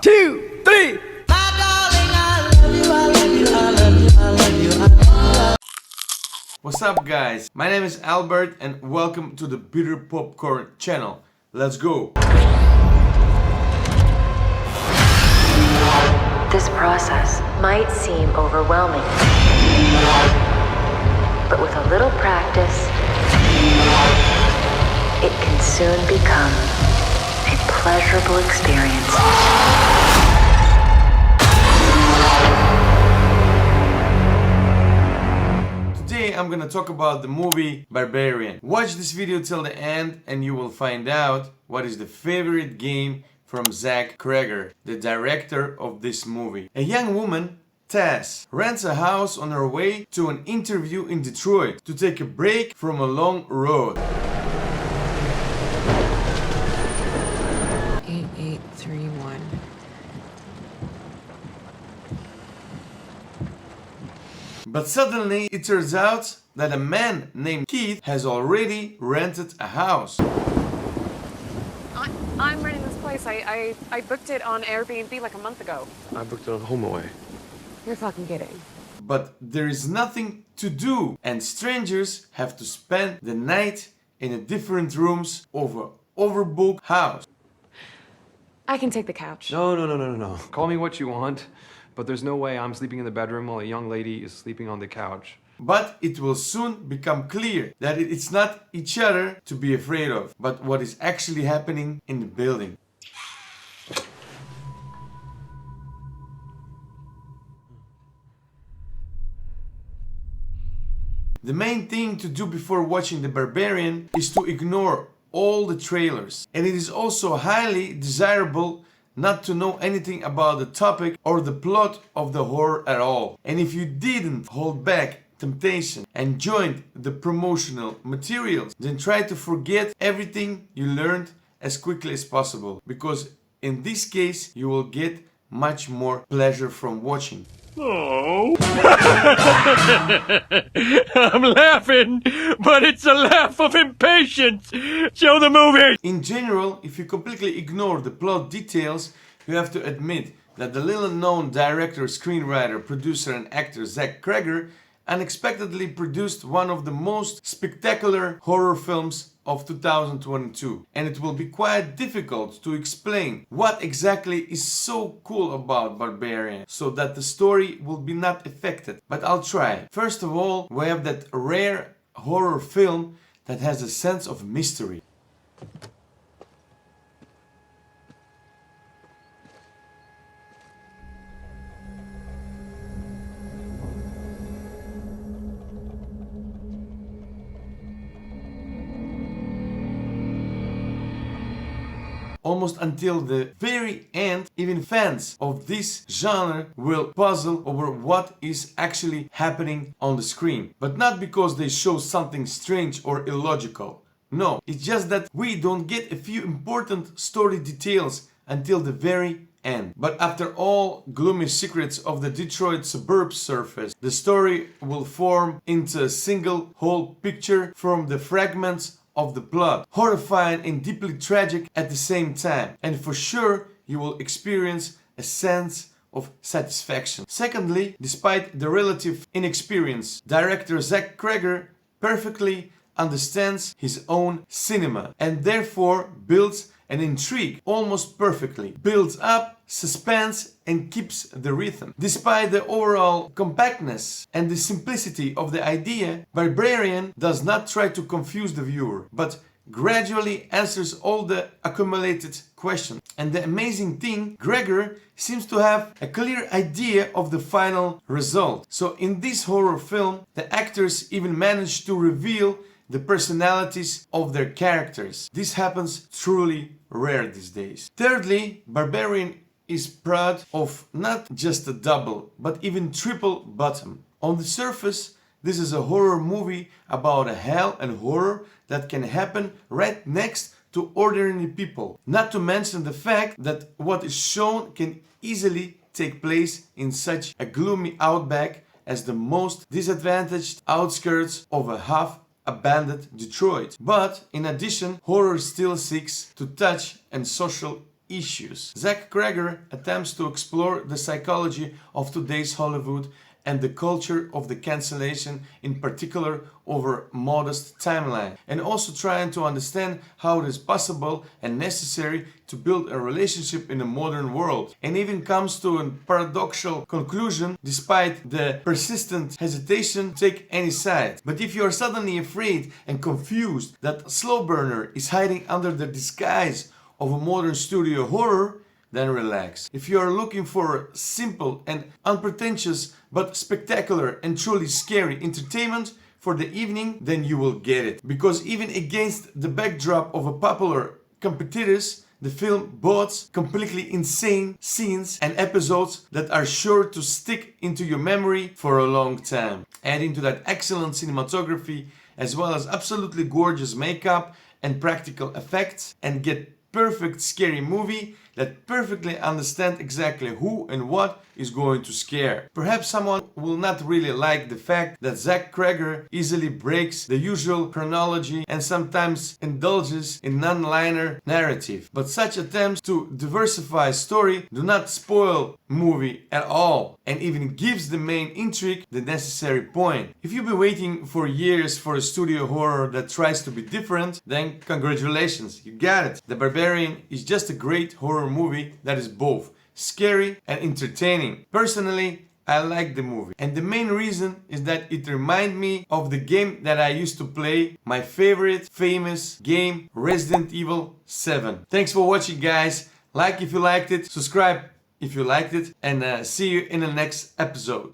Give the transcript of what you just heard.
2, 3. What's up guys, my name is Albert and welcome to the Bitter Popcorn channel. Let's go! This process might seem overwhelming, but with a little practice, it can soon become a pleasurable experience. Today I'm gonna talk about the movie Barbarian. Watch this video till the end and you will find out what is the favorite game from Zach Cregger, the director of this movie. A young woman, Tess, rents a house on her way to an interview in Detroit to take a break from a long road. 8831. But suddenly it turns out that a man named Keith has already rented a house. I'm renting this place. I booked it on Airbnb like a month ago. I booked it on HomeAway. You're fucking kidding. But there is nothing to do and strangers have to spend the night in a different rooms of an overbooked house. I can take the couch. No. Call me what you want, but there's no way I'm sleeping in the bedroom while a young lady is sleeping on the couch. But it will soon become clear that it's not each other to be afraid of, but what is actually happening in the building. The main thing to do before watching The Barbarian is to ignore all the trailers. And it is also highly desirable not to know anything about the topic or the plot of the horror at all. And if you didn't hold back temptation and joined the promotional materials, then try to forget everything you learned as quickly as possible, because in this case you will get much more pleasure from watching. Oh. I'm laughing, but it's a laugh of impatience. Show the movie. In general, if you completely ignore the plot details, you have to admit that the little known director, screenwriter, producer and actor Zach Cregger unexpectedly produced one of the most spectacular horror films of 2022. And it will be quite difficult to explain what exactly is so cool about Barbarian so that the story will be not affected. But I'll try. First of all, we have that rare horror film that has a sense of mystery. Almost until the very end, even fans of this genre will puzzle over what is actually happening on the screen. But not because they show something strange or illogical. No, it's just that we don't get a few important story details until the very end. But after all gloomy secrets of the Detroit suburbs surface, the story will form into a single whole picture from the fragments of the plot, horrifying and deeply tragic at the same time, and for sure you will experience a sense of satisfaction. Secondly, despite the relative inexperience, director Zach Cregger perfectly understands his own cinema and therefore builds an intrigue almost perfectly, builds up suspense and keeps the rhythm. Despite the overall compactness and the simplicity of the idea, Barbarian does not try to confuse the viewer, but gradually answers all the accumulated questions. And the amazing thing, Cregger seems to have a clear idea of the final result. So in this horror film, the actors even manage to reveal the personalities of their characters. This happens truly rare these days. Thirdly, Barbarian is proud of not just a double, but even triple bottom. On the surface, this is a horror movie about a hell and horror that can happen right next to ordinary people. Not to mention the fact that what is shown can easily take place in such a gloomy outback as the most disadvantaged outskirts of a half-abandoned Detroit. But in addition, horror still seeks to touch and social issues. Zach Cregger attempts to explore the psychology of today's Hollywood and the culture of the cancellation, in particular over modest timeline, and also trying to understand how it is possible and necessary to build a relationship in a modern world, and even comes to a paradoxical conclusion despite the persistent hesitation to take any side. But if you are suddenly afraid and confused that Slow Burner is hiding under the disguise of a modern studio horror, then relax. If you are looking for simple and unpretentious but spectacular and truly scary entertainment for the evening, then you will get it. Because even against the backdrop of a popular competitors, the film boasts completely insane scenes and episodes that are sure to stick into your memory for a long time. Adding to that excellent cinematography as well as absolutely gorgeous makeup and practical effects, and get perfect scary movie that perfectly understand exactly who and what is going to scare. Perhaps someone will not really like the fact that Zach Cregger easily breaks the usual chronology and sometimes indulges in non-linear narrative. But such attempts to diversify story do not spoil movie at all, and even gives the main intrigue the necessary point. If you've been waiting for years for a studio horror that tries to be different, then congratulations, you got it. The Barbarian is just a great horror movie that is both scary and entertaining. Personally, I like the movie, and the main reason is that it reminds me of the game that I used to play, my favorite famous game, Resident Evil 7. Thanks for watching, guys. Like if you liked it, subscribe if you liked it, and see you in the next episode.